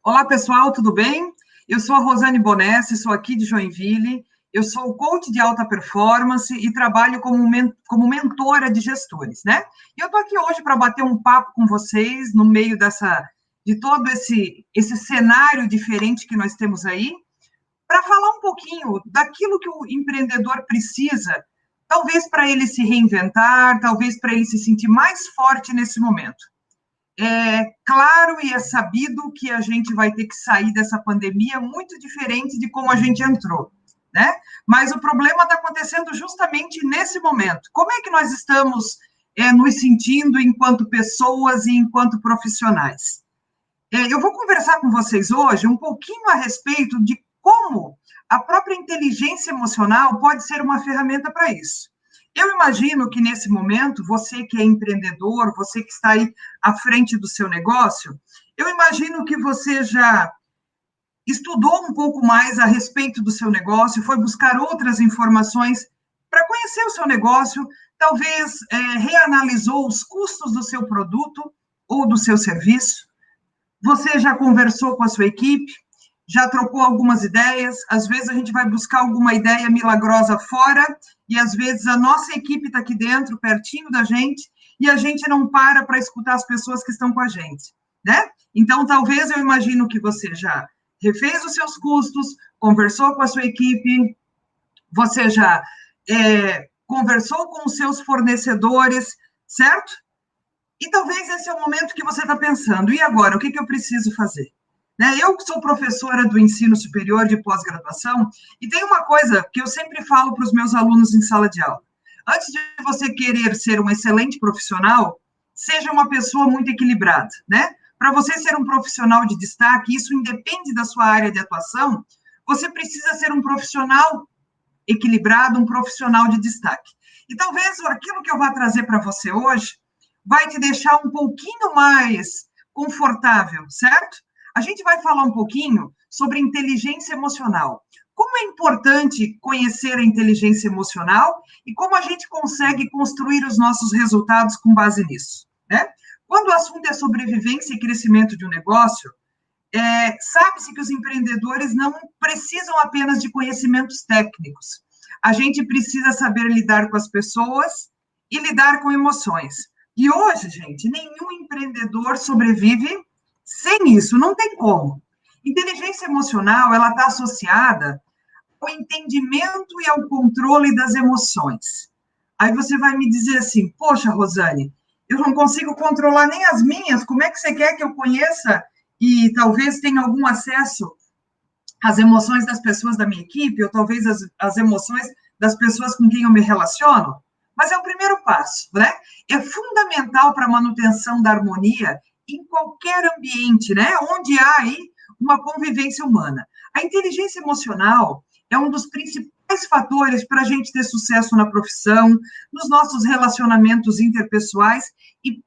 Olá, pessoal, tudo bem? Eu sou a Rosane Bonesse, sou aqui de Joinville, eu sou coach de alta performance e trabalho como mentora de gestores, né? E eu estou aqui hoje para bater um papo com vocês no meio de todo esse cenário diferente que nós temos aí, para falar um pouquinho daquilo que o empreendedor precisa, talvez para ele se reinventar, talvez para ele se sentir mais forte nesse momento. É claro e é sabido que a gente vai ter que sair dessa pandemia muito diferente de como a gente entrou, né? Mas o problema está acontecendo justamente nesse momento. Como é que nós estamos nos sentindo enquanto pessoas e enquanto profissionais? Eu vou conversar com vocês hoje um pouquinho a respeito de como a própria inteligência emocional pode ser uma ferramenta para isso. Eu imagino que, nesse momento, você que é empreendedor, você que está aí à frente do seu negócio, eu imagino que você já estudou um pouco mais a respeito do seu negócio, foi buscar outras informações para conhecer o seu negócio, talvez reanalisou os custos do seu produto ou do seu serviço. Você já conversou com a sua equipe, já trocou algumas ideias, às vezes a gente vai buscar alguma ideia milagrosa fora, e às vezes a nossa equipe está aqui dentro, pertinho da gente, e a gente não para escutar as pessoas que estão com a gente, né? Então, talvez eu imagino que você já refez os seus custos, conversou com a sua equipe, você já conversou com os seus fornecedores, certo? E talvez esse é o momento que você está pensando, e agora, o que eu preciso fazer? Né? Eu sou professora do ensino superior de pós-graduação, e tem uma coisa que eu sempre falo para os meus alunos em sala de aula. Antes de você querer ser um excelente profissional, seja uma pessoa muito equilibrada, né? Para você ser um profissional de destaque, isso independe da sua área de atuação, você precisa ser um profissional equilibrado, um profissional de destaque. E talvez aquilo que eu vou trazer para você hoje vai te deixar um pouquinho mais confortável, certo? A gente vai falar um pouquinho sobre inteligência emocional. Como é importante conhecer a inteligência emocional e como a gente consegue construir os nossos resultados com base nisso, né? Quando o assunto é sobrevivência e crescimento de um negócio, sabe-se que os empreendedores não precisam apenas de conhecimentos técnicos. A gente precisa saber lidar com as pessoas e lidar com emoções. E hoje, gente, nenhum empreendedor sobrevive sem isso, não tem como. Inteligência emocional, ela está associada ao entendimento e ao controle das emoções. Aí você vai me dizer assim, poxa, Rosane, eu não consigo controlar nem as minhas, como é que você quer que eu conheça e talvez tenha algum acesso às emoções das pessoas da minha equipe, ou talvez as emoções das pessoas com quem eu me relaciono? Mas é o primeiro passo, né? É fundamental para a manutenção da harmonia em qualquer ambiente, né? Onde há aí uma convivência humana. A inteligência emocional é um dos principais fatores para a gente ter sucesso na profissão, nos nossos relacionamentos interpessoais e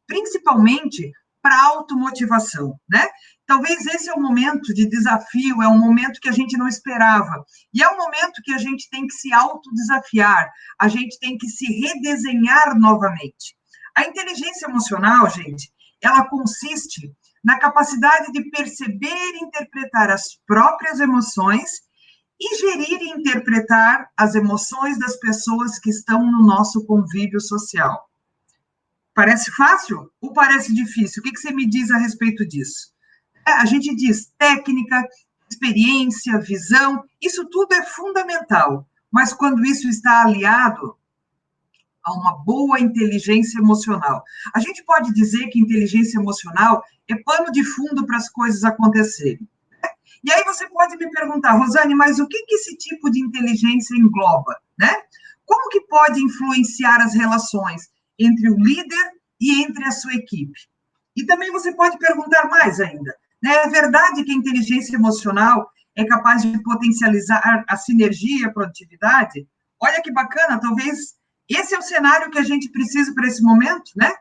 principalmente para a automotivação, né? Talvez esse é um momento de desafio, é um momento que a gente não esperava. E é um momento que a gente tem que se autodesafiar, a gente tem que se redesenhar novamente. A inteligência emocional, gente, ela consiste na capacidade de perceber e interpretar as próprias emoções e gerir e interpretar as emoções das pessoas que estão no nosso convívio social. Parece fácil ou parece difícil? O que você me diz a respeito disso? A gente diz técnica, experiência, visão, isso tudo é fundamental, mas quando isso está aliado a uma boa inteligência emocional. A gente pode dizer que inteligência emocional é pano de fundo para as coisas acontecerem. E aí você pode me perguntar, Rosane, mas o que esse tipo de inteligência engloba, né? Como que pode influenciar as relações entre o líder e entre a sua equipe? E também você pode perguntar mais ainda, né? É verdade que a inteligência emocional é capaz de potencializar a sinergia e a produtividade? Olha que bacana, talvez esse é o cenário que a gente precisa para esse momento, né?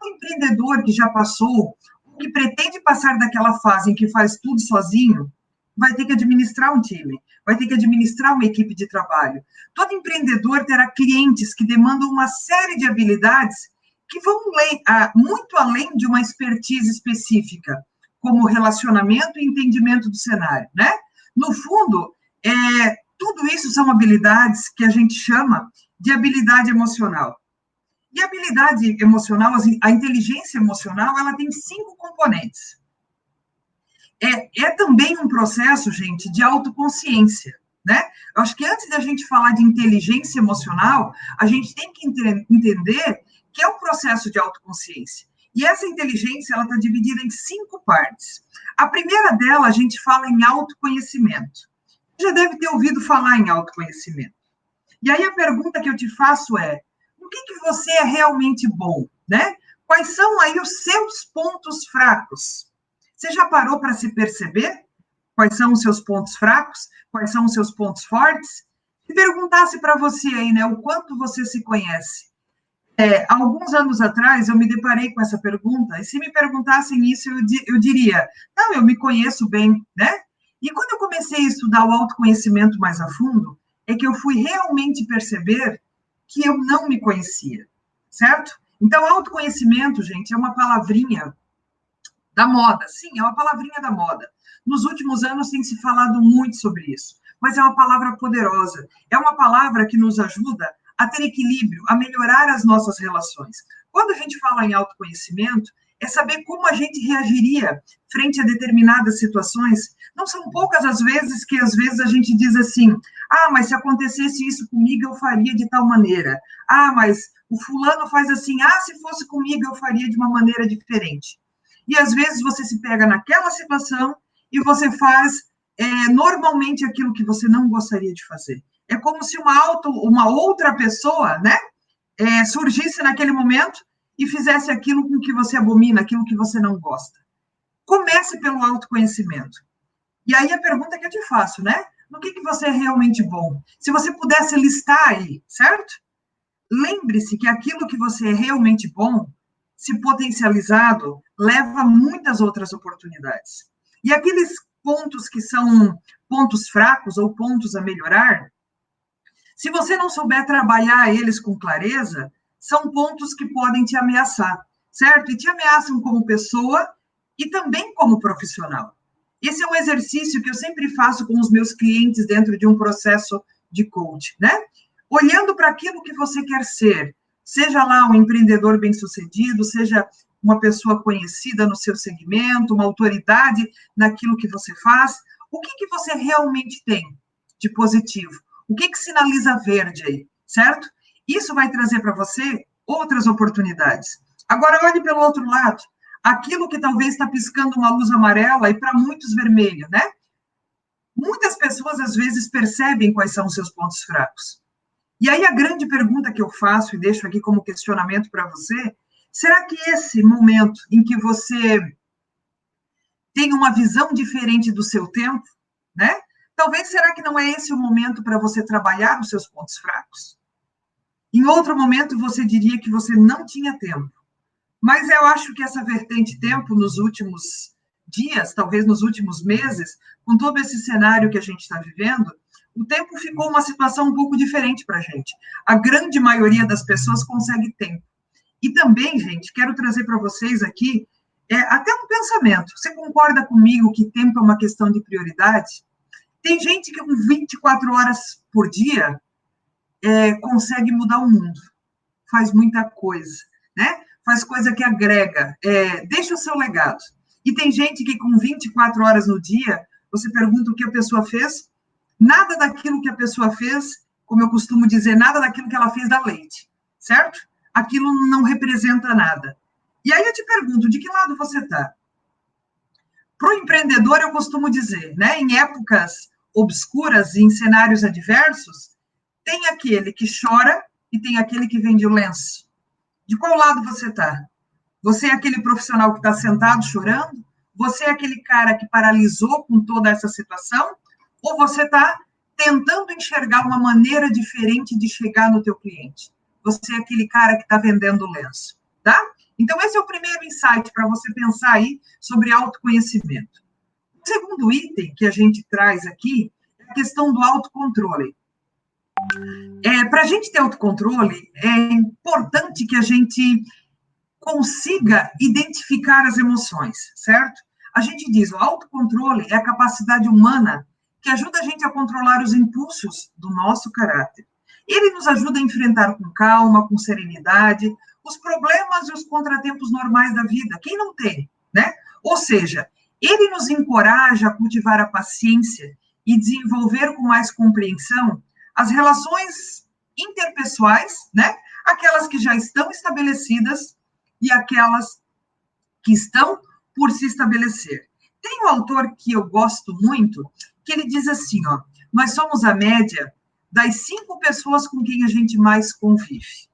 O empreendedor que já passou, que pretende passar daquela fase em que faz tudo sozinho, vai ter que administrar um time, vai ter que administrar uma equipe de trabalho. Todo empreendedor terá clientes que demandam uma série de habilidades que vão muito além de uma expertise específica. como relacionamento e entendimento do cenário, né? No fundo, tudo isso são habilidades que a gente chama de habilidade emocional. E a habilidade emocional, a inteligência emocional, ela tem 5 componentes. É também um processo, gente, de autoconsciência, né? Eu acho que antes da gente falar de inteligência emocional, a gente tem que entender que é um processo de autoconsciência. E essa inteligência, ela está dividida em 5 partes. A primeira dela, a gente fala em autoconhecimento. Você já deve ter ouvido falar em autoconhecimento. E aí a pergunta que eu te faço é, no que você é realmente bom, né? Quais são aí os seus pontos fracos? Você já parou para se perceber? Quais são os seus pontos fracos? Quais são os seus pontos fortes? Se perguntasse para você aí, né, o quanto você se conhece. Alguns anos atrás, eu me deparei com essa pergunta, e se me perguntassem isso, eu diria, não, eu me conheço bem, né? E quando eu comecei a estudar o autoconhecimento mais a fundo, é que eu fui realmente perceber que eu não me conhecia, certo? Então, autoconhecimento, gente, é uma palavrinha da moda, sim, é uma palavrinha da moda. Nos últimos anos tem se falado muito sobre isso, mas é uma palavra poderosa, é uma palavra que nos ajuda a ter equilíbrio, a melhorar as nossas relações. Quando a gente fala em autoconhecimento, é saber como a gente reagiria frente a determinadas situações. Não são poucas as vezes que, às vezes, a gente diz assim, mas se acontecesse isso comigo, eu faria de tal maneira. Mas o fulano faz assim, se fosse comigo, eu faria de uma maneira diferente. E, às vezes, você se pega naquela situação e você faz normalmente aquilo que você não gostaria de fazer. É como se uma outra pessoa, né, surgisse naquele momento e fizesse aquilo com que você abomina, aquilo que você não gosta. Comece pelo autoconhecimento. E aí a pergunta que eu te faço, né? No que você é realmente bom? Se você pudesse listar aí, certo? Lembre-se que aquilo que você é realmente bom, se potencializado, leva a muitas outras oportunidades. E aqueles pontos que são pontos fracos ou pontos a melhorar, se você não souber trabalhar eles com clareza, são pontos que podem te ameaçar, certo? E te ameaçam como pessoa e também como profissional. Esse é um exercício que eu sempre faço com os meus clientes dentro de um processo de coaching, né? Olhando para aquilo que você quer ser, seja lá um empreendedor bem-sucedido, seja uma pessoa conhecida no seu segmento, uma autoridade naquilo que você faz, o que você realmente tem de positivo? O que sinaliza verde aí, certo? Isso vai trazer para você outras oportunidades. Agora, olhe pelo outro lado. Aquilo que talvez está piscando uma luz amarela e para muitos vermelho, né? Muitas pessoas, às vezes, percebem quais são os seus pontos fracos. E aí a grande pergunta que eu faço e deixo aqui como questionamento para você, será que esse momento em que você tem uma visão diferente do seu tempo, né? Talvez, será que não é esse o momento para você trabalhar os seus pontos fracos? Em outro momento, você diria que você não tinha tempo. Mas eu acho que essa vertente tempo, nos últimos dias, talvez nos últimos meses, com todo esse cenário que a gente está vivendo, o tempo ficou uma situação um pouco diferente para a gente. A grande maioria das pessoas consegue tempo. E também, gente, quero trazer para vocês aqui até um pensamento. Você concorda comigo que tempo é uma questão de prioridade? Tem gente que com 24 horas por dia consegue mudar o mundo, faz muita coisa, né? Faz coisa que agrega, deixa o seu legado. E tem gente que com 24 horas no dia, você pergunta o que a pessoa fez, nada daquilo que a pessoa fez, como eu costumo dizer, nada daquilo que ela fez dá leite, certo? Aquilo não representa nada. E aí eu te pergunto, de que lado você está? Para o empreendedor, eu costumo dizer, né, em épocas obscuras e em cenários adversos, tem aquele que chora e tem aquele que vende o lenço. De qual lado você está? Você é aquele profissional que está sentado chorando? Você é aquele cara que paralisou com toda essa situação? Ou você está tentando enxergar uma maneira diferente de chegar no teu cliente? Você é aquele cara que está vendendo o lenço, tá? Então, esse é o primeiro insight para você pensar aí sobre autoconhecimento. O segundo item que a gente traz aqui é a questão do autocontrole. Para a gente ter autocontrole, é importante que a gente consiga identificar as emoções, certo? A gente diz, o autocontrole é a capacidade humana que ajuda a gente a controlar os impulsos do nosso caráter. Ele nos ajuda a enfrentar com calma, com serenidade, os problemas e os contratempos normais da vida. Quem não tem, né? Ou seja, ele nos encoraja a cultivar a paciência e desenvolver com mais compreensão as relações interpessoais, né? Aquelas que já estão estabelecidas e aquelas que estão por se estabelecer. Tem um autor que eu gosto muito, que ele diz assim, ó, nós somos a média das 5 pessoas com quem a gente mais convive.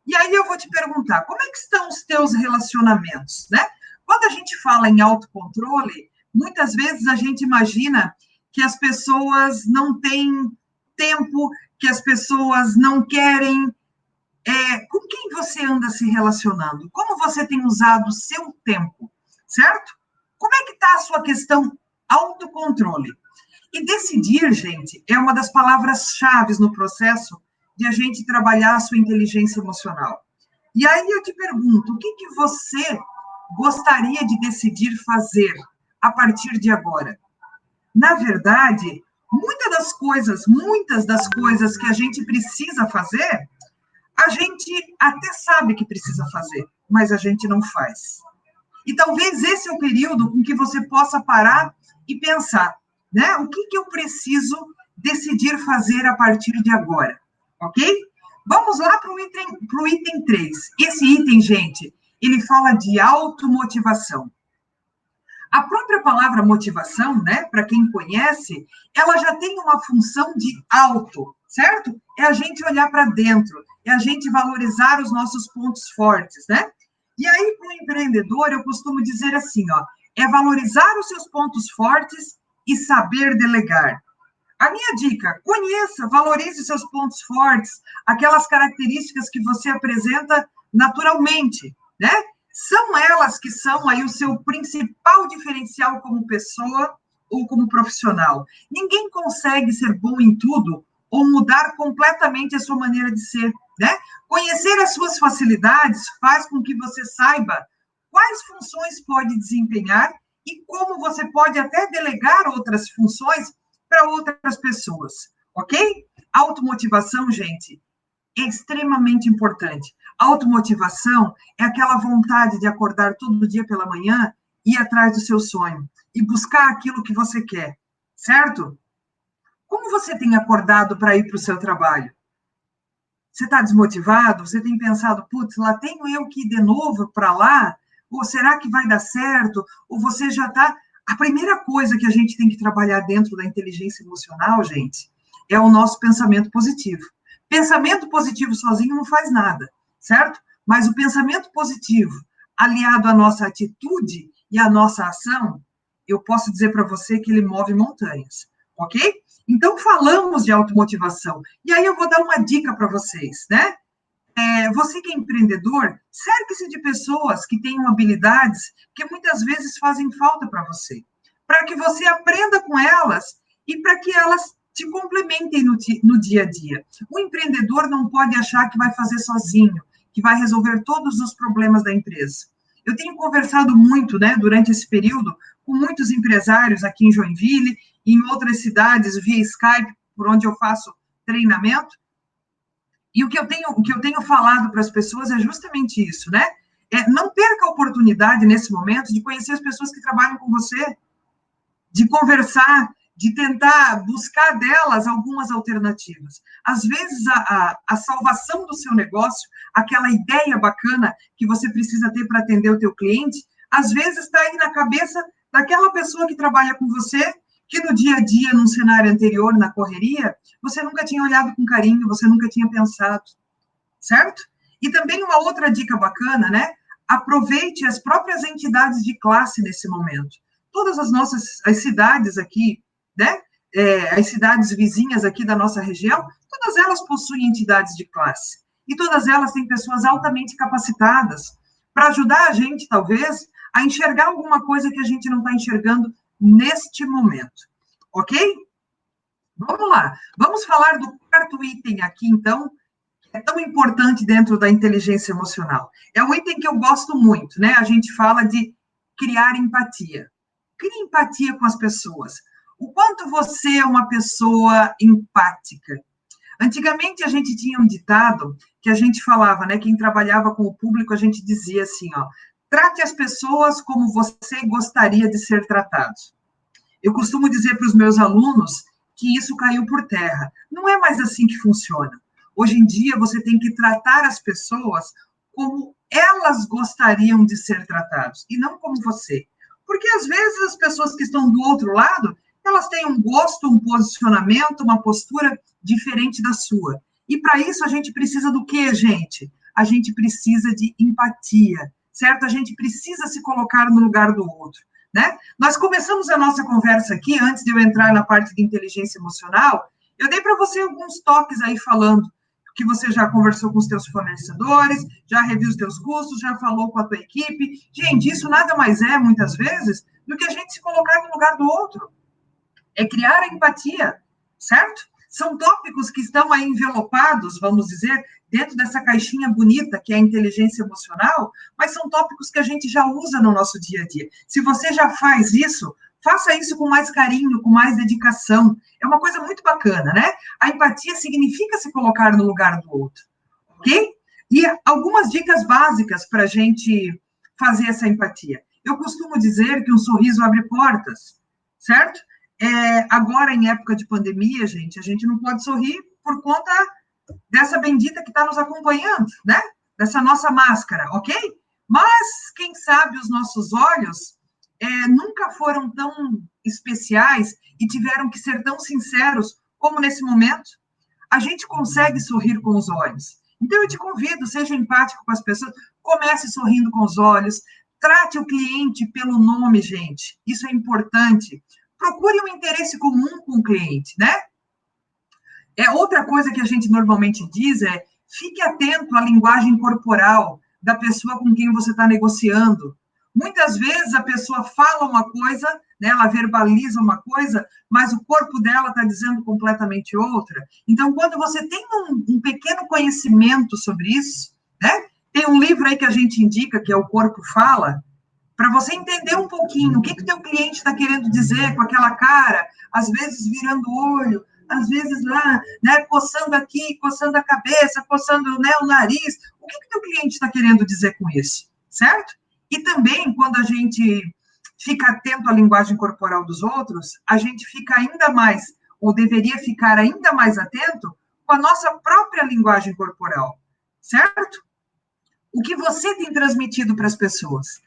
E aí eu vou te perguntar, como é que estão os teus relacionamentos, né? Quando a gente fala em autocontrole, muitas vezes a gente imagina que as pessoas não têm tempo, que as pessoas não querem. Com quem você anda se relacionando? Como você tem usado o seu tempo, certo? Como é que está a sua questão autocontrole? E decidir, gente, é uma das palavras-chave no processo de a gente trabalhar a sua inteligência emocional. E aí eu te pergunto, o que você gostaria de decidir fazer a partir de agora? Na verdade, muitas das coisas que a gente precisa fazer, a gente até sabe que precisa fazer, mas a gente não faz. E talvez esse é o período com que você possa parar e pensar, né? O que eu preciso decidir fazer a partir de agora, ok? Vamos lá para o item 3. Esse item, gente, ele fala de automotivação. A própria palavra motivação, né, para quem conhece, ela já tem uma função de auto, certo? É a gente olhar para dentro, é a gente valorizar os nossos pontos fortes, né? E aí, para o empreendedor, eu costumo dizer assim, ó, é valorizar os seus pontos fortes e saber delegar. A minha dica, conheça, valorize os seus pontos fortes, aquelas características que você apresenta naturalmente, né? São elas que são aí o seu principal diferencial como pessoa ou como profissional. Ninguém consegue ser bom em tudo ou mudar completamente a sua maneira de ser, né? Conhecer as suas facilidades faz com que você saiba quais funções pode desempenhar e como você pode até delegar outras funções para outras pessoas, ok? Automotivação, gente, é extremamente importante. Automotivação é aquela vontade de acordar todo dia pela manhã e ir atrás do seu sonho e buscar aquilo que você quer, certo? Como você tem acordado para ir para o seu trabalho? Você está desmotivado? Você tem pensado, putz, lá tenho eu que ir de novo para lá? Ou será que vai dar certo? Ou você já está... A primeira coisa que a gente tem que trabalhar dentro da inteligência emocional, gente, é o nosso pensamento positivo. Pensamento positivo sozinho não faz nada, certo? Mas o pensamento positivo, aliado à nossa atitude e à nossa ação, eu posso dizer para você que ele move montanhas, ok? Então, falamos de automotivação. E aí eu vou dar uma dica para vocês, né? Você que é empreendedor, cerque-se de pessoas que tenham habilidades que muitas vezes fazem falta para você, para que você aprenda com elas e para que elas te complementem no dia a dia. O empreendedor não pode achar que vai fazer sozinho, que vai resolver todos os problemas da empresa. Eu tenho conversado muito, né, durante esse período, com muitos empresários aqui em Joinville, e em outras cidades, via Skype, por onde eu faço treinamento. E o que eu tenho falado para as pessoas é justamente isso, né? Não perca a oportunidade, nesse momento, de conhecer as pessoas que trabalham com você, de conversar, de tentar buscar delas algumas alternativas. Às vezes, a salvação do seu negócio, aquela ideia bacana que você precisa ter para atender o teu cliente, às vezes está aí na cabeça daquela pessoa que trabalha com você, que no dia a dia, num cenário anterior, na correria, você nunca tinha olhado com carinho, você nunca tinha pensado, certo? E também uma outra dica bacana, né? Aproveite as próprias entidades de classe nesse momento. Todas as cidades aqui, né? As cidades vizinhas aqui da nossa região, todas elas possuem entidades de classe. E todas elas têm pessoas altamente capacitadas para ajudar a gente, talvez, a enxergar alguma coisa que a gente não está enxergando neste momento, ok? Vamos lá, vamos falar do quarto item aqui, então, que é tão importante dentro da inteligência emocional. É um item que eu gosto muito, né? A gente fala de criar empatia. Crie empatia com as pessoas. O quanto você é uma pessoa empática. Antigamente, a gente tinha um ditado que a gente falava, né? Quem trabalhava com o público, a gente dizia assim, ó, trate as pessoas como você gostaria de ser tratado. Eu costumo dizer para os meus alunos que isso caiu por terra. Não é mais assim que funciona. Hoje em dia, você tem que tratar as pessoas como elas gostariam de ser tratadas, e não como você. Porque, às vezes, as pessoas que estão do outro lado, elas têm um gosto, um posicionamento, uma postura diferente da sua. E, para isso, a gente precisa do quê, gente? A gente precisa de empatia, certo? A gente precisa se colocar no lugar do outro, né? Nós começamos a nossa conversa aqui, antes de eu entrar na parte de inteligência emocional, eu dei para você alguns toques aí falando que você já conversou com os teus fornecedores, já reviu os teus custos, já falou com a tua equipe. Gente, isso nada mais é, muitas vezes, do que a gente se colocar no lugar do outro. É criar a empatia, certo? São tópicos que estão aí envelopados, vamos dizer, dentro dessa caixinha bonita que é a inteligência emocional, mas são tópicos que a gente já usa no nosso dia a dia. Se você já faz isso, faça isso com mais carinho, com mais dedicação. É uma coisa muito bacana, né? A empatia significa se colocar no lugar do outro, ok? E algumas dicas básicas para a gente fazer essa empatia. Eu costumo dizer que um sorriso abre portas, certo? Agora, em época de pandemia, gente, a gente não pode sorrir por conta dessa bendita que está nos acompanhando, né? Dessa nossa máscara, ok? Mas, quem sabe, os nossos olhos nunca foram tão especiais e tiveram que ser tão sinceros como nesse momento. A gente consegue sorrir com os olhos. Então, eu te convido, seja empático com as pessoas, comece sorrindo com os olhos, trate o cliente pelo nome, gente. Isso é importante. Procure um interesse comum com o cliente, né? Outra coisa que a gente normalmente diz fique atento à linguagem corporal da pessoa com quem você está negociando. Muitas vezes a pessoa fala uma coisa, né, ela verbaliza uma coisa, mas o corpo dela está dizendo completamente outra. Então, quando você tem um pequeno conhecimento sobre isso, né, tem um livro aí que a gente indica, que é O Corpo Fala, para você entender um pouquinho o que o teu cliente está querendo dizer com aquela cara, às vezes virando o olho, às vezes lá, né, coçando aqui, coçando a cabeça, coçando, né, o nariz. O que o teu cliente está querendo dizer com isso, certo? E também, quando a gente fica atento à linguagem corporal dos outros, a gente fica ainda mais, ou deveria ficar ainda mais atento com a nossa própria linguagem corporal, certo? O que você tem transmitido para as pessoas?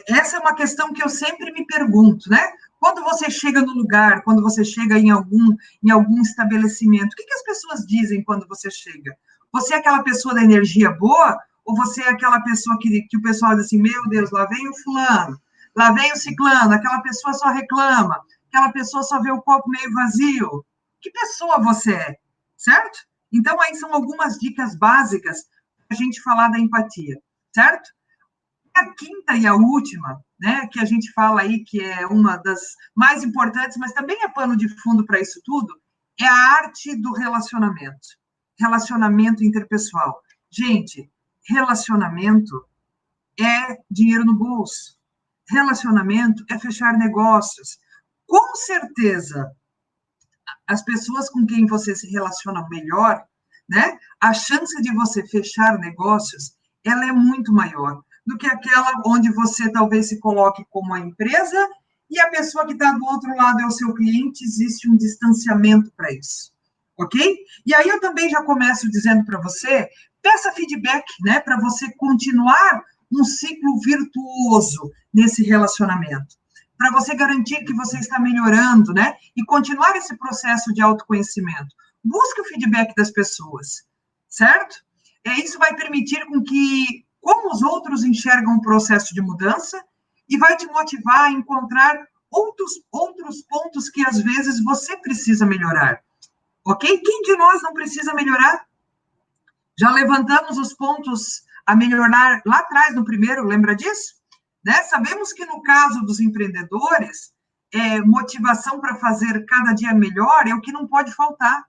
Essa é uma questão que eu sempre me pergunto, né? Quando você chega no lugar, quando você chega em algum estabelecimento, o que as pessoas dizem quando você chega? Você é aquela pessoa da energia boa? Ou você é aquela pessoa que o pessoal diz assim, meu Deus, lá vem o fulano, lá vem o ciclano, aquela pessoa só reclama, aquela pessoa só vê o copo meio vazio. Que pessoa você é, certo? Então, aí são algumas dicas básicas para a gente falar da empatia, certo? A quinta e a última, né, que a gente fala aí, que é uma das mais importantes, mas também é pano de fundo para isso tudo, é a arte do relacionamento. Relacionamento interpessoal. Gente, relacionamento é dinheiro no bolso. Relacionamento é fechar negócios. Com certeza, as pessoas com quem você se relaciona melhor, né, a chance de você fechar negócios, ela é muito maior do que aquela onde você talvez se coloque como a empresa e a pessoa que está do outro lado é o seu cliente, existe um distanciamento para isso, ok? E aí eu também já começo dizendo para você, peça feedback, né, para você continuar um ciclo virtuoso nesse relacionamento, para você garantir que você está melhorando, né, e continuar esse processo de autoconhecimento. Busque o feedback das pessoas, certo? Isso vai permitir com que como os outros enxergam o processo de mudança e vai te motivar a encontrar outros pontos que, às vezes, você precisa melhorar. Ok? Quem de nós não precisa melhorar? Já levantamos os pontos a melhorar lá atrás, no primeiro, lembra disso? Né? Sabemos que, no caso dos empreendedores, motivação para fazer cada dia melhor é o que não pode faltar.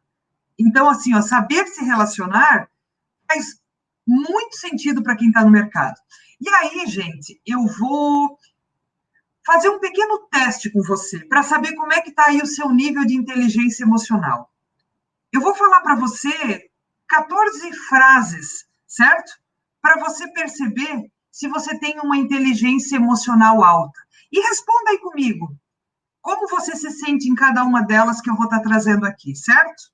Então, assim, ó, saber se relacionar faz muito sentido para quem está no mercado. E aí, gente, eu vou fazer um pequeno teste com você, para saber como é que está aí o seu nível de inteligência emocional. Eu vou falar para você 14 frases, certo? Para você perceber se você tem uma inteligência emocional alta. E responda aí comigo, como você se sente em cada uma delas que eu vou estar trazendo aqui, certo?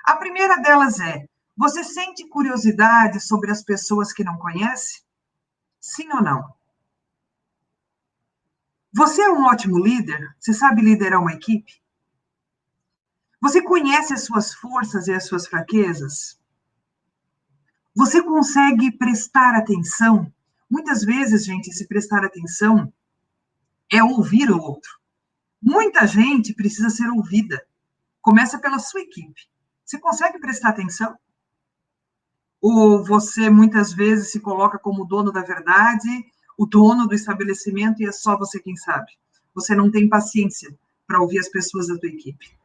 A primeira delas é, você sente curiosidade sobre as pessoas que não conhece? Sim ou não? Você é um ótimo líder? Você sabe liderar uma equipe? Você conhece as suas forças e as suas fraquezas? Você consegue prestar atenção? Muitas vezes, gente, esse prestar atenção é ouvir o outro. Muita gente precisa ser ouvida. Começa pela sua equipe. Você consegue prestar atenção? Ou você muitas vezes se coloca como dono da verdade, o dono do estabelecimento e é só você quem sabe? Você não tem paciência para ouvir as pessoas da tua equipe.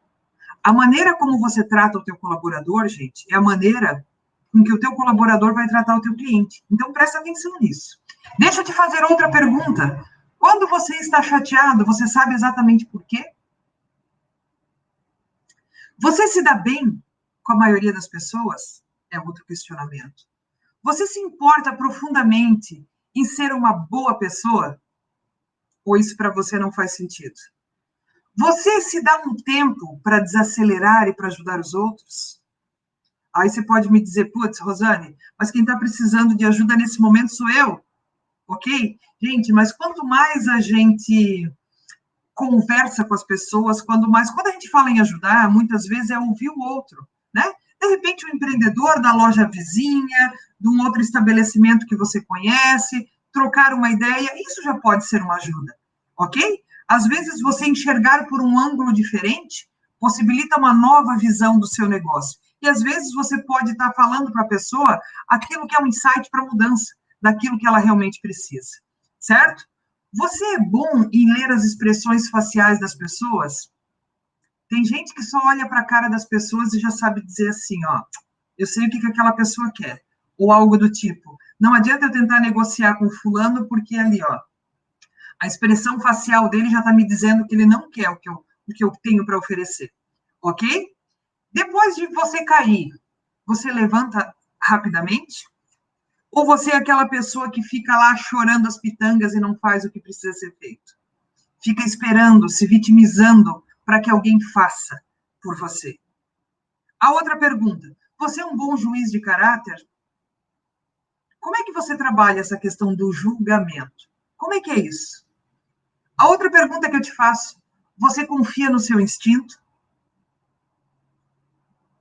A maneira como você trata o teu colaborador, gente, é a maneira com que o teu colaborador vai tratar o teu cliente. Então, presta atenção nisso. Deixa eu te fazer outra pergunta. Quando você está chateado, você sabe exatamente por quê? Você se dá bem com a maioria das pessoas? É outro questionamento. Você se importa profundamente em ser uma boa pessoa? Ou isso para você não faz sentido? Você se dá um tempo para desacelerar e para ajudar os outros? Aí você pode me dizer, putz, Rosane, mas quem está precisando de ajuda nesse momento sou eu, ok? Gente, mas quanto mais a gente conversa com as pessoas, quando a gente fala em ajudar, muitas vezes é ouvir o outro, né? De repente, o empreendedor da loja vizinha, de um outro estabelecimento que você conhece, trocar uma ideia, isso já pode ser uma ajuda, ok? Às vezes, você enxergar por um ângulo diferente possibilita uma nova visão do seu negócio. E, às vezes, você pode estar falando para a pessoa aquilo que é um insight para a mudança, daquilo que ela realmente precisa, certo? Você é bom em ler as expressões faciais das pessoas? Tem gente que só olha para a cara das pessoas e já sabe dizer assim, ó, eu sei o que aquela pessoa quer, ou algo do tipo. Não adianta eu tentar negociar com fulano, porque ali, ó, a expressão facial dele já está me dizendo que ele não quer o que eu tenho para oferecer, ok? Depois de você cair, você levanta rapidamente? Ou você é aquela pessoa que fica lá chorando as pitangas e não faz o que precisa ser feito? Fica esperando, se vitimizando para que alguém faça por você. A outra pergunta, você é um bom juiz de caráter? Como é que você trabalha essa questão do julgamento? Como é que é isso? A outra pergunta que eu te faço, você confia no seu instinto?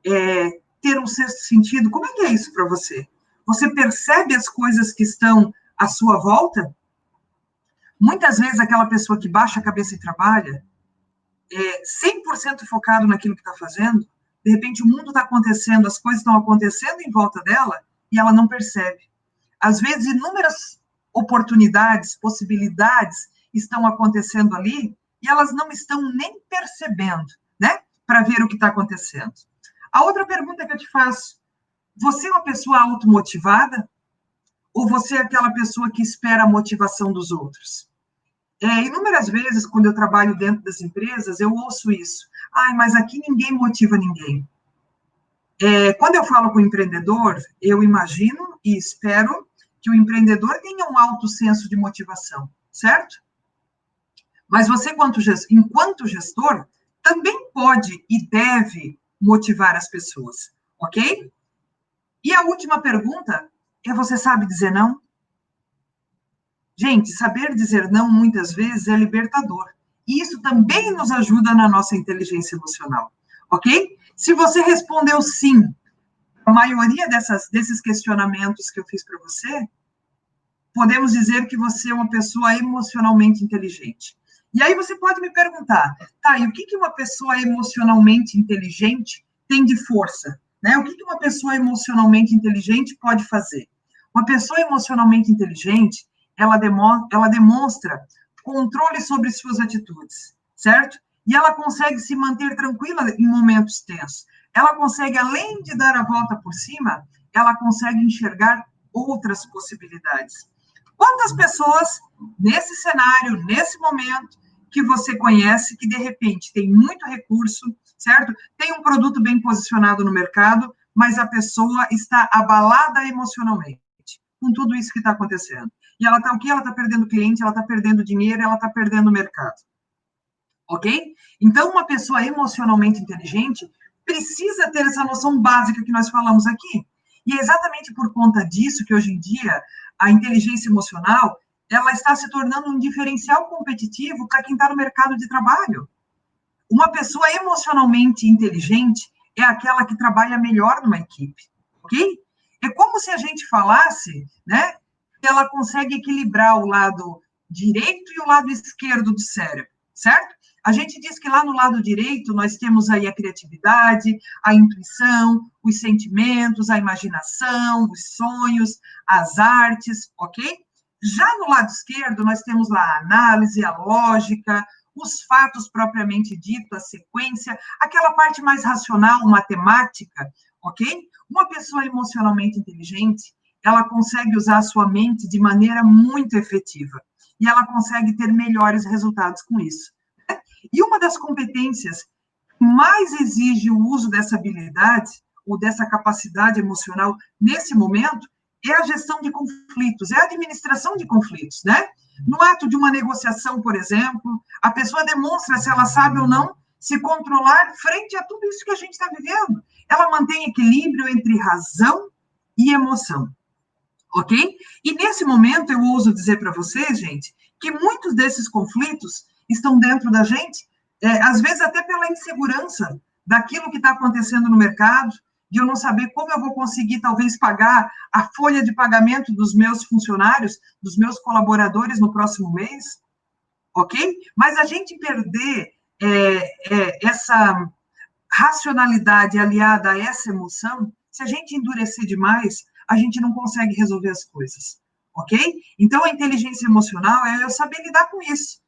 Ter um sexto sentido? Como é que é isso para você? Você percebe as coisas que estão à sua volta? Muitas vezes aquela pessoa que baixa a cabeça e trabalha, 100% focado naquilo que está fazendo, de repente o mundo está acontecendo, as coisas estão acontecendo em volta dela e ela não percebe. Às vezes, inúmeras oportunidades, possibilidades estão acontecendo ali e elas não estão nem percebendo, né? Para ver o que está acontecendo. A outra pergunta que eu te faço, você é uma pessoa automotivada ou você é aquela pessoa que espera a motivação dos outros? Inúmeras vezes, quando eu trabalho dentro das empresas, eu ouço isso. Ai, mas aqui ninguém motiva ninguém. Quando eu falo com o empreendedor, eu imagino e espero que o empreendedor tenha um alto senso de motivação, certo? Mas você, enquanto gestor, também pode e deve motivar as pessoas, ok? E a última pergunta é: você sabe dizer não? Gente, saber dizer não muitas vezes é libertador. E isso também nos ajuda na nossa inteligência emocional, ok? Se você respondeu sim, a maioria desses questionamentos que eu fiz para você, podemos dizer que você é uma pessoa emocionalmente inteligente. E aí você pode me perguntar, tá, e o que uma pessoa emocionalmente inteligente tem de força? Né? O que uma pessoa emocionalmente inteligente pode fazer? Uma pessoa emocionalmente inteligente, ela demonstra controle sobre suas atitudes, certo? E ela consegue se manter tranquila em momentos tensos. Ela consegue, além de dar a volta por cima, ela consegue enxergar outras possibilidades. Quantas pessoas nesse cenário, nesse momento, que você conhece, que de repente tem muito recurso, certo? Tem um produto bem posicionado no mercado, mas a pessoa está abalada emocionalmente com tudo isso que está acontecendo. E ela está o quê? Ela está perdendo cliente, ela está perdendo dinheiro, ela está perdendo mercado. Ok? Então, uma pessoa emocionalmente inteligente precisa ter essa noção básica que nós falamos aqui. E é exatamente por conta disso que, hoje em dia, a inteligência emocional, ela está se tornando um diferencial competitivo para quem está no mercado de trabalho. Uma pessoa emocionalmente inteligente é aquela que trabalha melhor numa equipe, ok? É como se a gente falasse, né, que ela consegue equilibrar o lado direito e o lado esquerdo do cérebro, certo? A gente diz que lá no lado direito nós temos aí a criatividade, a intuição, os sentimentos, a imaginação, os sonhos, as artes, ok? Já no lado esquerdo nós temos lá a análise, a lógica, os fatos propriamente dito, a sequência, aquela parte mais racional, matemática, ok? Uma pessoa emocionalmente inteligente, ela consegue usar a sua mente de maneira muito efetiva, e ela consegue ter melhores resultados com isso. E uma das competências que mais exige o uso dessa habilidade, ou dessa capacidade emocional nesse momento, é a gestão de conflitos, é a administração de conflitos, né? No ato de uma negociação, por exemplo, a pessoa demonstra se ela sabe ou não se controlar frente a tudo isso que a gente está vivendo. Ela mantém equilíbrio entre razão e emoção, ok? E nesse momento, eu ouso dizer para vocês, gente, que muitos desses conflitos estão dentro da gente, às vezes até pela insegurança daquilo que está acontecendo no mercado, de eu não saber como eu vou conseguir, talvez, pagar a folha de pagamento dos meus funcionários, dos meus colaboradores no próximo mês, ok? Mas a gente perder essa racionalidade aliada a essa emoção, se a gente endurecer demais, a gente não consegue resolver as coisas, ok? Então, a inteligência emocional é eu saber lidar com isso.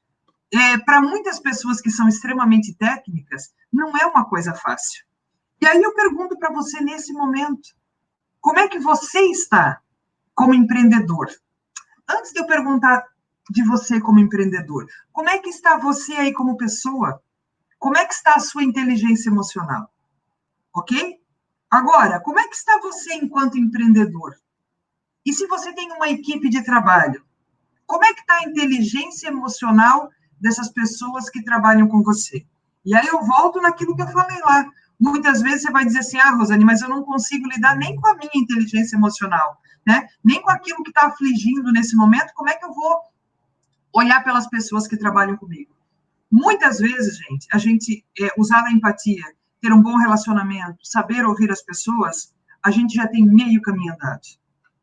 Para muitas pessoas que são extremamente técnicas, não é uma coisa fácil. E aí eu pergunto para você nesse momento, como é que você está como empreendedor? Antes de eu perguntar de você como empreendedor, como é que está você aí como pessoa? Como é que está a sua inteligência emocional? Ok? Agora, como é que está você enquanto empreendedor? E se você tem uma equipe de trabalho, como é que está a inteligência emocional dessas pessoas que trabalham com você? E aí eu volto naquilo que eu falei lá. Muitas vezes você vai dizer assim, Rosane, mas eu não consigo lidar nem com a minha inteligência emocional, né? Nem com aquilo que está afligindo nesse momento, como é que eu vou olhar pelas pessoas que trabalham comigo? Muitas vezes, gente, a gente usar a empatia, ter um bom relacionamento, saber ouvir as pessoas, a gente já tem meio caminho andado,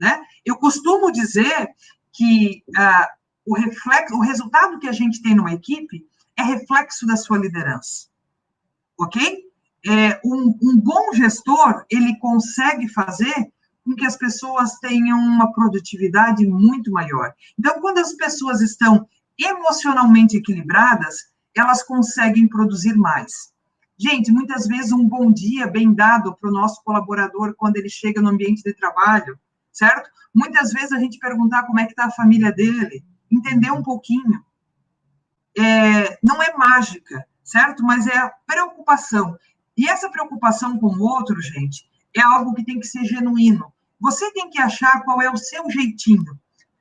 né? Eu costumo dizer que o resultado que a gente tem numa equipe é reflexo da sua liderança, ok? Um bom gestor, ele consegue fazer com que as pessoas tenham uma produtividade muito maior. Então, quando as pessoas estão emocionalmente equilibradas, elas conseguem produzir mais. Gente, muitas vezes um bom dia bem dado para o nosso colaborador quando ele chega no ambiente de trabalho, certo? Muitas vezes a gente perguntar como é que está a família dele, entender um pouquinho. Não é mágica, certo? Mas é a preocupação. E essa preocupação com o outro, gente, é algo que tem que ser genuíno. Você tem que achar qual é o seu jeitinho.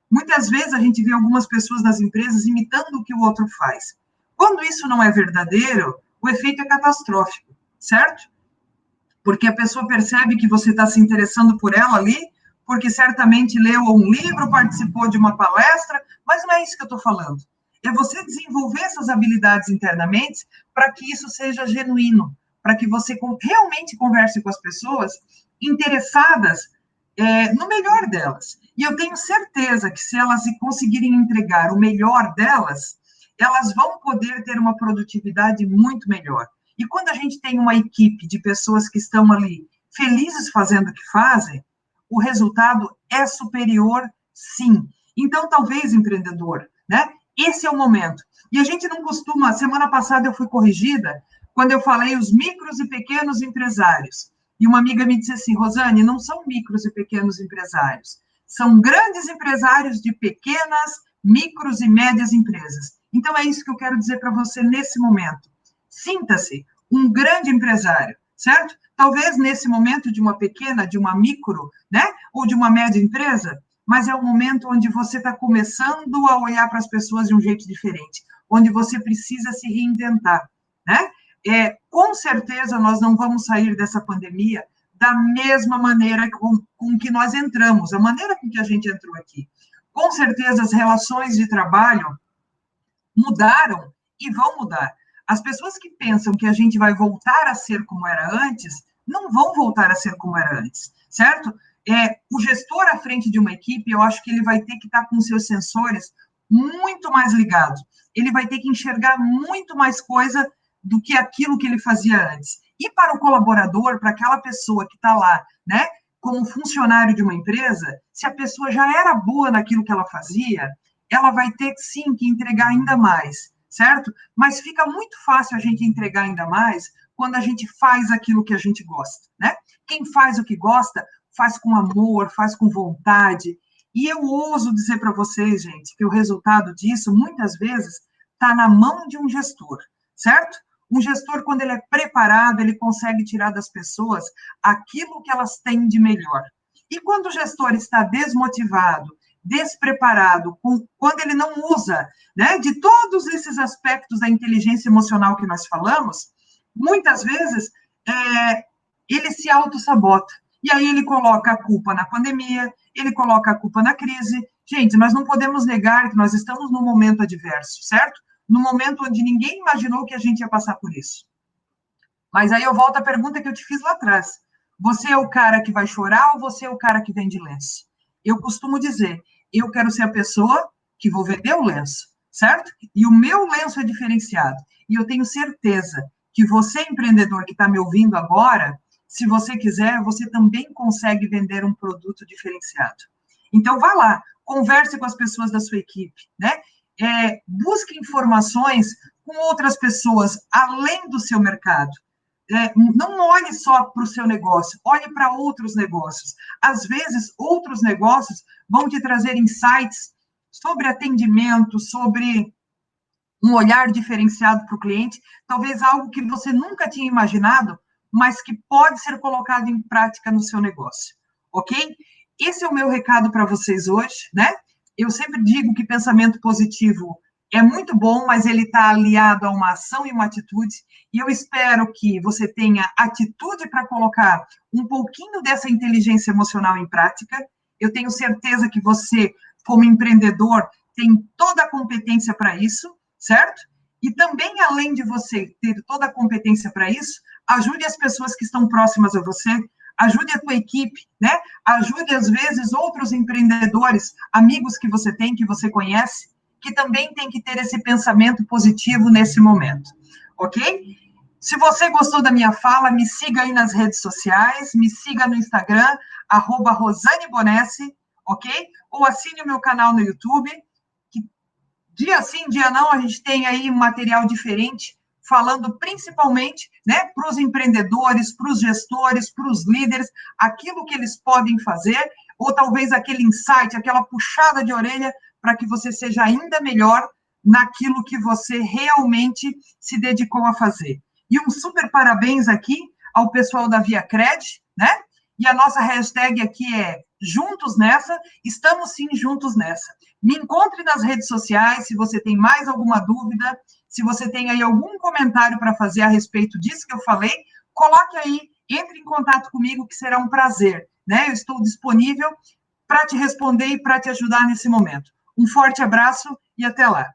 Muitas vezes a gente vê algumas pessoas nas empresas imitando o que o outro faz. Quando isso não é verdadeiro, o efeito é catastrófico, certo? Porque a pessoa percebe que você está se interessando por ela ali, porque certamente leu um livro, participou de uma palestra, mas não é isso que eu estou falando. É você desenvolver essas habilidades internamente para que isso seja genuíno, para que você realmente converse com as pessoas interessadas no melhor delas. E eu tenho certeza que se elas conseguirem entregar o melhor delas, elas vão poder ter uma produtividade muito melhor. E quando a gente tem uma equipe de pessoas que estão ali felizes fazendo o que fazem, o resultado é superior, sim. Então, talvez, empreendedor, né? Esse é o momento. E a gente não costuma... Semana passada eu fui corrigida quando eu falei os micros e pequenos empresários. E uma amiga me disse assim, Rosane, não são micros e pequenos empresários, são grandes empresários de pequenas, micros e médias empresas. Então, é isso que eu quero dizer para você nesse momento. Sinta-se um grande empresário, certo? Talvez nesse momento de uma pequena, de uma micro, né? Ou de uma média empresa, mas é o momento onde você está começando a olhar para as pessoas de um jeito diferente, onde você precisa se reinventar, né? Com certeza nós não vamos sair dessa pandemia da mesma maneira com que nós entramos, a maneira com que a gente entrou aqui. Com certeza as relações de trabalho mudaram e vão mudar. As pessoas que pensam que a gente vai voltar a ser como era antes, não vão voltar a ser como era antes, certo? O gestor à frente de uma equipe, eu acho que ele vai ter que estar com seus sensores muito mais ligados. Ele vai ter que enxergar muito mais coisa do que aquilo que ele fazia antes. E para o colaborador, para aquela pessoa que está lá, né, como funcionário de uma empresa, se a pessoa já era boa naquilo que ela fazia, ela vai ter, sim, que entregar ainda mais, certo? Mas fica muito fácil a gente entregar ainda mais quando a gente faz aquilo que a gente gosta, né? Quem faz o que gosta, faz com amor, faz com vontade. E eu ouso dizer para vocês, gente, que o resultado disso, muitas vezes, está na mão de um gestor, certo? Um gestor, quando ele é preparado, ele consegue tirar das pessoas aquilo que elas têm de melhor. E quando o gestor está desmotivado, despreparado, quando ele não usa, né, de todos esses aspectos da inteligência emocional que nós falamos, muitas vezes ele se autossabota. E aí ele coloca a culpa na pandemia, ele coloca a culpa na crise. Gente, nós não podemos negar que nós estamos num momento adverso, certo? Num momento onde ninguém imaginou que a gente ia passar por isso. Mas aí eu volto à pergunta que eu te fiz lá atrás. Você é o cara que vai chorar ou você é o cara que vende lenço? Eu costumo dizer, eu quero ser a pessoa que vou vender o lenço, certo? E o meu lenço é diferenciado. E eu tenho certeza que você, empreendedor que está me ouvindo agora, se você quiser, você também consegue vender um produto diferenciado. Então, vá lá, converse com as pessoas da sua equipe, né? Busque informações com outras pessoas, além do seu mercado. Não olhe só para o seu negócio, olhe para outros negócios. Às vezes, outros negócios vão te trazer insights sobre atendimento, sobre um olhar diferenciado para o cliente, talvez algo que você nunca tinha imaginado, mas que pode ser colocado em prática no seu negócio, ok? Esse é o meu recado para vocês hoje, né? Eu sempre digo que pensamento positivo é muito bom, mas ele está aliado a uma ação e uma atitude, e eu espero que você tenha atitude para colocar um pouquinho dessa inteligência emocional em prática. Eu tenho certeza que você, como empreendedor, tem toda a competência para isso, certo? E também, além de você ter toda a competência para isso, ajude as pessoas que estão próximas a você, ajude a tua equipe, né? Ajude, às vezes, outros empreendedores, amigos que você tem, que você conhece, que também tem que ter esse pensamento positivo nesse momento, ok? Se você gostou da minha fala, me siga aí nas redes sociais, me siga no Instagram, @RosaneBonesse, ok? Ou assine o meu canal no YouTube, que dia sim, dia não, a gente tem aí um material diferente, falando principalmente, né, para os empreendedores, para os gestores, para os líderes, aquilo que eles podem fazer, ou talvez aquele insight, aquela puxada de orelha, para que você seja ainda melhor naquilo que você realmente se dedicou a fazer. E um super parabéns aqui ao pessoal da ViaCred, né? E a nossa hashtag aqui é Juntos Nessa, estamos sim juntos nessa. Me encontre nas redes sociais, se você tem mais alguma dúvida, se você tem aí algum comentário para fazer a respeito disso que eu falei, coloque aí, entre em contato comigo, que será um prazer, né? Eu estou disponível para te responder e para te ajudar nesse momento. Um forte abraço e até lá.